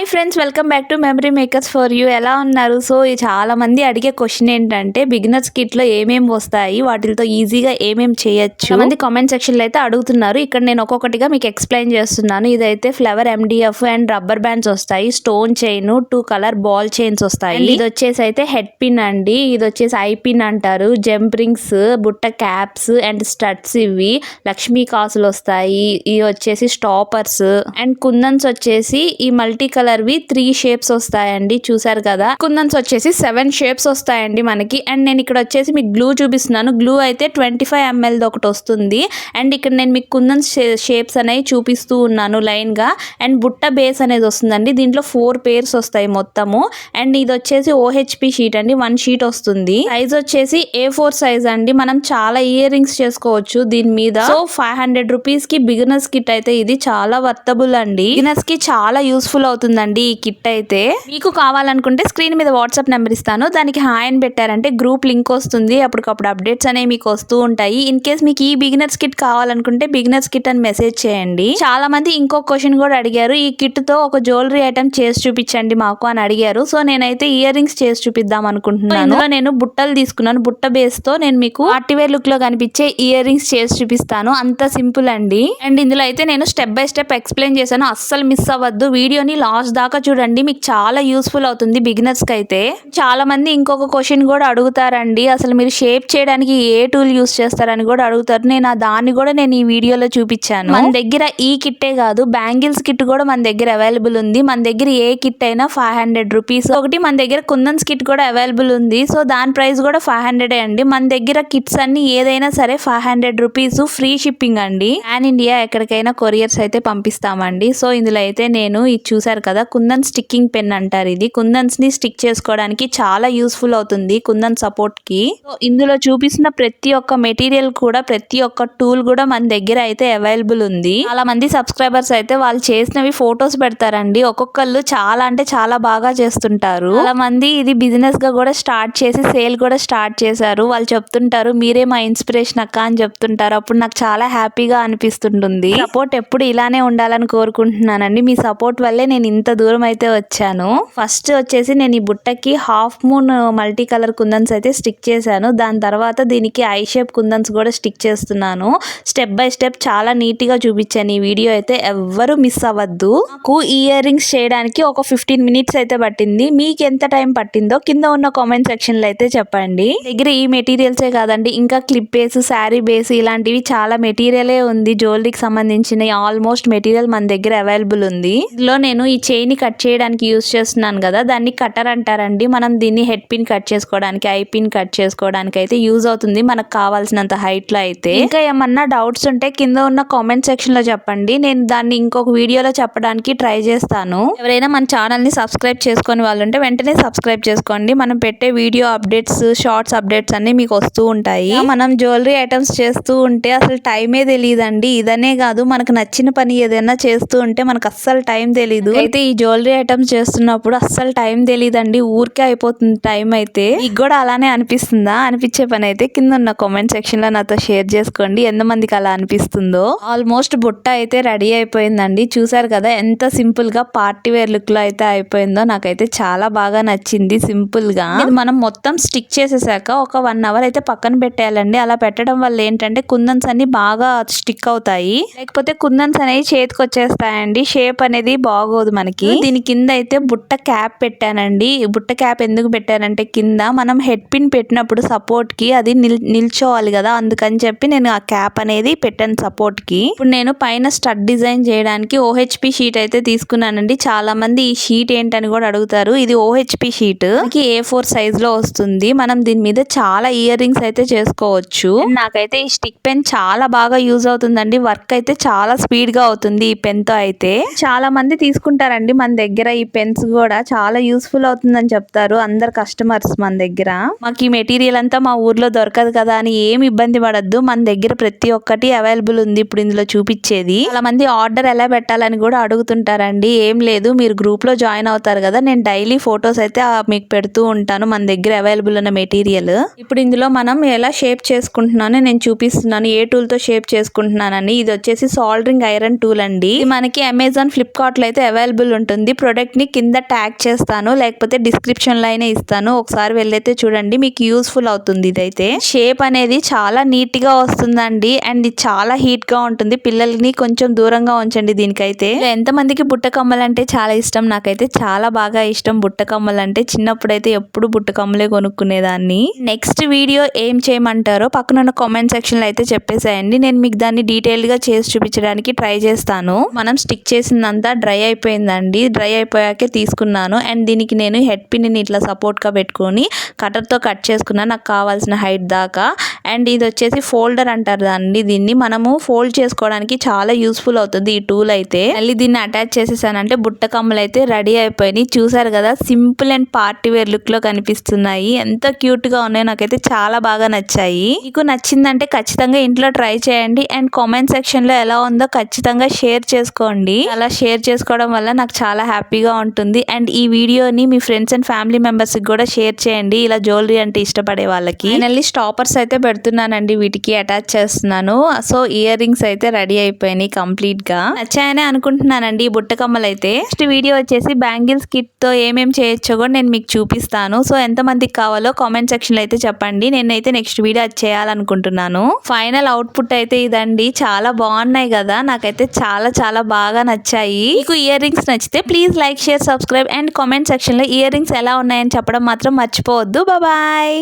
Hi friends, welcome back to memory makers for you. ఎలా ఉన్నారు? So చాలా మంది అడిగే క్వశ్చన్ ఏంటంటే బిగినర్స్ కిట్ లో ఏమేమి వస్తాయి, వాటితో ఈజీగా ఏమేమి చేయొచ్చు మంది కామెంట్ సెక్షన్ లో అయితే అడుగుతున్నారు. ఇక్కడ నేను ఒక్కొక్కటిగా మీకు ఎక్స్ప్లెయిన్ చేస్తున్నాను. ఇదైతే flower MDF and rubber bands వస్తాయి, stone chain, 2 colour ball chains వస్తాయి. ఇది వచ్చేసి అయితే హెడ్ పిన్ అండి, ఇది వచ్చేసి ఐ పిన్ అంటారు, జంప్ రింగ్స్, బుట్ట క్యాప్స్ అండ్ స్టడ్స్, ఇవి లక్ష్మీ కాసులు వస్తాయి. ఇవి వచ్చేసి స్టాపర్స్ అండ్ కుందన్స్ వచ్చేసి ఈ మల్టీ కలర్ వి 3 షేప్స్ వస్తాయండి. చూసారు కదా, కుందన్స్ వచ్చేసి 7 షేప్స్ వస్తాయండి మనకి. అండ్ నేను ఇక్కడ వచ్చేసి మీకు గ్లూ చూపిస్తున్నాను. గ్లూ అయితే 25 ml ఒకటి వస్తుంది. అండ్ ఇక్కడ నేను మీకు కుందన్స్ షేప్స్ అనేవి చూపిస్తూ ఉన్నాను లైన్ గా. అండ్ బుట్ట బేస్ అనేది వస్తుందండి, దీంట్లో 4 పేర్స్ వస్తాయి మొత్తము. అండ్ ఇది వచ్చేసి OHP షీట్ అండి, 1 షీట్ వస్తుంది. సైజ్ వచ్చేసి A4 సైజ్ అండి. మనం చాలా ఇయర్ రింగ్స్ చేసుకోవచ్చు దీని మీద. సో 500 రూపీస్ కి బిగినర్స్ కిట్ అయితే ఇది చాలా వర్తబుల్ అండి. బిగినర్స్ కి చాలా యూస్ఫుల్ అవుతుందండి ఈ కిట్ అయితే. మీకు కావాలనుకుంటే స్క్రీన్ మీద వాట్సాప్ నెంబర్ ఇస్తాను, దానికి హాయ్ అని పెట్టారంటే గ్రూప్ లింక్ వస్తుంది. అప్పటికప్పుడు అప్డేట్స్ అనేవి మీకు వస్తూ ఉంటాయి. ఇన్ కేస్ మీకు ఈ బిగినర్స్ కిట్ కావాలనుకుంటే బిగినర్స్ కిట్ అని మెసేజ్ చేయండి. చాలా మంది ఇంకో క్వశ్చన్ కూడా అడిగారు, ఈ కిట్ తో ఒక జ్యువెలరీ ఐటమ్ చేసి చూపించండి మాకు అని అడిగారు. సో నేనైతే ఇయర్ రింగ్స్ చేసి చూపిద్దాం అనుకుంటున్నాను. ఇందులో నేను బుట్టలు తీసుకున్నాను, బుట్ట బేస్ తో నేను మీకు పార్టీవేర్ లుక్ లో కనిపించే ఇయర్ రింగ్స్ చేసి చూపిస్తాను. అంత సింపుల్ అండి. అండ్ ఇందులో అయితే నేను స్టెప్ బై స్టెప్ ఎక్స్ప్లెయిన్ చేశాను, అస్సలు మిస్ అవ్వద్దు. వీడియోని లాస్ట్ దాకా చూడండి, మీకు చాలా యూస్ఫుల్ అవుతుంది బిగినర్స్ కి అయితే. చాలా మంది ఇంకొక క్వశ్చన్ కూడా అడుగుతారండి, అసలు మీరు షేప్ చేయడానికి ఏ టూల్ యూస్ చేస్తారని కూడా అడుగుతారు. నేను దాన్ని కూడా నేను ఈ వీడియోలో చూపించాను. మన దగ్గర ఈ కిట్టే కాదు, బ్యాంగిల్స్ కిట్ కూడా మన దగ్గర అవైలబుల్ ఉంది. మన దగ్గర ఏ కిట్ అయినా 500 రూపీస్. ఒకటి మన దగ్గర కుందన్స్ కిట్ కూడా అవైలబుల్ ఉంది. సో దాని ప్రైస్ కూడా 500 అండి. మన దగ్గర కిట్స్ అన్ని ఏదైనా సరే 500 రూపీస్, ఫ్రీ షిప్పింగ్ అండి. పాన్ ఇండియా ఎక్కడికైనా కొరియర్స్ అయితే పంపిస్తామండి. సో ఇందులో అయితే నేను ఇది చూసారు కదా, కుందన్ స్టిక్కింగ్ పెన్ అంటారు. ఇది కుందన్స్ ని స్టిక్ చేసుకోవడానికి చాలా యూస్ఫుల్ అవుతుంది కుందన్ సపోర్ట్ కి. సో ఇందులో చూపిస్తున్న ప్రతి ఒక్క మెటీరియల్ కూడా, ప్రతి ఒక్క టూల్ కూడా మన దగ్గర అయితే అవైలబుల్ ఉంది. చాలా మంది సబ్స్క్రైబర్స్ అయితే వాళ్ళు చేసినవి ఫొటోస్ పెడతారండి. ఒక్కొక్కళ్ళు చాలా అంటే చాలా బాగా చేస్తుంటారు. చాలా మంది ఇది బిజినెస్ గా కూడా స్టార్ట్ చేసి సేల్ కూడా స్టార్ట్ చేశారు. వాళ్ళు చెప్తుంటారు మీరే మా ఇన్స్పిరేషన్ అక్క అని చెప్తుంటారు. అప్పుడు నాకు చాలా హ్యాపీగా అనిపిస్తుంటుంది. సపోర్ట్ ఎప్పుడు ఇలానే ఉండాలని కోరుకుంటున్నానండి. మీ సపోర్ట్ వల్లే నేను ఇంత దూరం అయితే వచ్చాను. ఫస్ట్ వచ్చేసి నేను ఈ బుట్టకి హాఫ్ మూన్ మల్టీ కలర్ కుందన్స్ అయితే స్టిక్ చేశాను. దాని తర్వాత దీనికి ఐ షేప్ కుందన్స్ కూడా స్టిక్ చేస్తున్నాను. స్టెప్ బై స్టెప్ చాలా నీట్ గా చూపించాను. ఈ వీడియో అయితే ఎవ్వరు మిస్ అవ్వద్దు. నాకు ఇయర్ రింగ్స్ చేయడానికి ఒక 15 మినిట్స్ అయితే పట్టింది. మీకు ఎంత టైం పట్టిందో కింద ఉన్న కామెంట్ సెక్షన్ లో అయితే చెప్పండి. దగ్గర ఈ మెటీరియల్సే కాదండి, ఇంకా క్లిప్ బేస్, శారీ బేస్ ఇలాంటివి చాలా మెటీరియలే ఉంది. జ్యువెలరీకి సంబంధించిన ఆల్మోస్ట్ మెటీరియల్ మన దగ్గర అవైలబుల్ ఉంది. ఇందులో నేను ఈ చైన్ కట్ చేయడానికి యూస్ చేస్తున్నాను కదా, దాన్ని కటర్ అంటారండి. మనం దీన్ని హెడ్ పిన్ కట్ చేసుకోవడానికి, ఐ పిన్ కట్ చేసుకోవడానికి అయితే యూజ్ అవుతుంది మనకు కావాల్సినంత హైట్ లో అయితే. ఇంకా ఏమన్నా డౌట్స్ ఉంటే కింద ఉన్న కామెంట్ సెక్షన్ లో చెప్పండి, నేను దాన్ని ఇంకొక వీడియోలో చెప్పడానికి ట్రై చేస్తాను. ఎవరైనా మన ఛానల్ ని సబ్స్క్రైబ్ చేసుకుని వాళ్ళు ఉంటే వెంటనే సబ్స్క్రైబ్ చేసుకోండి. మనం పెట్టే వీడియో అప్డేట్స్, షార్ట్స్ అప్డేట్స్ అన్ని మీకు వస్తూ ఉంటాయి. మనం జ్యువెలరీ ఐటమ్స్ చేస్తూ ఉంటే అసలు టైమే తెలియదండి. ఇదనే కాదు, మనకు నచ్చిన పని ఏదైనా చేస్తూ ఉంటే మనకు అస్సలు టైం తెలీదు. అయితే ఈ జ్యువెలరీ ఐటమ్స్ చేస్తున్నప్పుడు అస్సలు టైం తెలియదండి, ఊరికే అయిపోతుంది టైం అయితే. మీకు కూడా అలానే అనిపిస్తుందా? అనిపించే పని అయితే కింద ఉన్న కామెంట్ సెక్షన్ లో నాతో షేర్ చేసుకోండి, ఎంతమందికి అలా అనిపిస్తుందో. ఆల్మోస్ట్ బుట్ట అయితే రెడీ అయిపోయిందండి. చూసారు కదా ఎంత సింపుల్ గా పార్టీ వేర్ లుక్ లో అయితే అయిపోయిందో. నాకైతే చాలా బాగా నచ్చింది సింపుల్ గా. ఇది మనం మొత్తం స్టిక్ చేసేసాక ఒక 1 అవర్ అయితే పక్కన పెట్టేయాలండి. అలా పెట్టడం వల్ల ఏంటంటే కుందన్స్ అన్ని బాగా స్టిక్ అవుతాయి, లేకపోతే కుందన్స్ అనేవి చేతికి వచ్చేస్తాయండి. షేప్ అనేది బాగోదు మనకి. దీని కింద అయితే బుట్ట క్యాప్ పెట్టానండి. బుట్ట క్యాప్ ఎందుకు పెట్టానంటే కింద మనం హెడ్ పిన్ పెట్టినప్పుడు సపోర్ట్ కి అది నిల్చోవాలి కదా, అందుకని చెప్పి నేను ఆ క్యాప్ అనేది పెట్టాను సపోర్ట్ కి. ఇప్పుడు నేను పైన స్టడ్ డిజైన్ చేయడానికి OHP షీట్ అయితే తీసుకున్నానండి. చాలా మంది ఈ షీట్ ఏంటని కూడా అడుగుతారు. ఇది OHP షీట్ A4 సైజ్ లో వస్తుంది. మనం దీని మీద చాలా ఇయర్ రింగ్స్ అయితే చేసుకోవచ్చు. నాకైతే ఈ స్టిక్ పెన్ చాలా బాగా యూజ్ అవుతుందండి. వర్క్ అయితే చాలా స్పీడ్ గా అవుతుంది ఈ పెన్ తో అయితే. చాలా మంది తీసుకుంటారండి మన దగ్గర. ఈ పెన్స్ కూడా చాలా యూస్ఫుల్ అవుతుందని చెప్తారు అందరు కస్టమర్స్ మన దగ్గర. మాకు ఈ మెటీరియల్ అంతా మా ఊర్లో దొరకదు కదా అని ఏమి ఇబ్బంది పడద్దు, మన దగ్గర ప్రతి ఒక్కటి అవైలబుల్ ఉంది. ఇప్పుడు ఇందులో చూపించేది. చాలా మంది ఆర్డర్ ఎలా పెట్టాలని కూడా అడుగుతుంటారండి. ఏం లేదు, మీరు గ్రూప్ లో జాయిన్ అవుతారు కదా, నేను డైలీ ఫొటోస్ అయితే మీకు పెడుతూ ఉంటాను మన దగ్గర అవైలబుల్ ఉన్న మెటీరియల్. ఇప్పుడు ఇందులో మనం ఎలా షేప్ చేసుకుంటున్నానో నేను చూపిస్తున్నాను, ఏ టూల్ తో షేప్ చేసుకుంటున్నానని. ఇది వచ్చేసి సాల్డరింగ్ ఐరన్ టూల్ అండి. ఇది మనకి అమెజాన్, ఫ్లిప్కార్ట్ లో అయితే అవైలబుల్ ఉంటుంది. ప్రొడక్ట్ ని కింద ట్యాగ్ చేస్తాను, లేకపోతే డిస్క్రిప్షన్ లో అయినా ఇస్తాను. ఒకసారి వెళ్ళైతే చూడండి, మీకు యూస్ఫుల్ అవుతుంది. ఇదైతే షేప్ అనేది చాలా నీట్ గా వస్తుందండి. అండ్ ఇది చాలా హీట్ గా ఉంటుంది. పిల్లల్ని కొంచెం దూరంగా ఉంచండి దీనికైతే. ఎంత మందికి బుట్ట కమ్మలు అంటే చాలా ఇష్టం. నాకైతే చాలా బాగా ఇష్టం బుట్ట కమ్మలు అంటే. చిన్నప్పుడైతే ఎప్పుడు బుట్ట కమ్మలే కొనుక్కునేదాన్ని. నెక్స్ట్ వీడియో ఏం చేయమంటారో పక్కన కామెంట్ సెక్షన్ లో అయితే చెప్పేసేయండి. నేను మీకు దాన్ని డీటెయిల్ గా చేసి చూపించడానికి ట్రై చేస్తాను. మనం స్టిక్ చేసిందంతా డ్రై అయిపోయిందండి. డ్రై అయిపోయాకే తీసుకున్నాను. అండ్ దీనికి నేను హెడ్ పిన్ ని ఇట్లా సపోర్ట్ గా పెట్టుకొని కటర్ తో కట్ చేసుకున్నాను, నాకు కావాల్సిన హైట్ దాకా. అండ్ ఇది వచ్చేసి ఫోల్డర్ అంటారు దాన్ని. దీన్ని మనము ఫోల్డ్ చేసుకోవడానికి చాలా యూస్ఫుల్ అవుతుంది ఈ టూల్ అయితే. మళ్ళీ దీన్ని అటాచ్ చేసేసానంటే బుట్ట కమ్మలు అయితే రెడీ అయిపోయినాయి. చూసారు కదా, simple and party wear look లో కనిపిస్తున్నాయి. ఎంత క్యూట్ గా ఉన్నాయో, నాకైతే చాలా బాగా నచ్చాయి. మీకు నచ్చిందంటే ఖచ్చితంగా ఇంట్లో ట్రై చేయండి. అండ్ కామెంట్ సెక్షన్ లో ఎలా ఉందో ఖచ్చితంగా షేర్ చేసుకోండి. అలా షేర్ చేసుకోవడం వల్ల నాకు చాలా హ్యాపీగా ఉంటుంది. అండ్ ఈ వీడియోని మీ ఫ్రెండ్స్ అండ్ ఫ్యామిలీ మెంబర్స్ కి కూడా షేర్ చేయండి, ఇలా జ్యువెలరీ అంటే ఇష్టపడే వాళ్ళకి. ఫైనల్లీ స్టాపర్స్ అయితే పెడుతున్నానండి, వీటికి అటాచ్ చేస్తున్నాను. సో ఇయర్ రింగ్స్ అయితే రెడీ అయిపోయినాయి కంప్లీట్ గా. నచ్చాయనే అనుకుంటున్నానండి ఈ బుట్ట కమ్మలు అయితే. నెక్స్ట్ వీడియో వచ్చేసి బ్యాంగిల్స్ కిట్ తో ఏమేం చేయొచ్చో కూడా నేను మీకు చూపిస్తాను. సో ఎంత మందికి కావాలో కామెంట్ సెక్షన్ లో అయితే చెప్పండి. నేనైతే నెక్స్ట్ వీడియో అది చేయాలనుకుంటున్నాను. ఫైనల్ అవుట్పుట్ అయితే ఇదండి. చాలా బాగున్నాయి కదా, నాకైతే చాలా చాలా బాగా నచ్చాయి. మీకు ఇయర్ రింగ్స్ నచ్చితే please like, share, subscribe and comment section లో ఇయర్ రింగ్స్ ఎలా ఉన్నాయని చెప్పడం మాత్రం మర్చిపోవద్దు. బాయ్.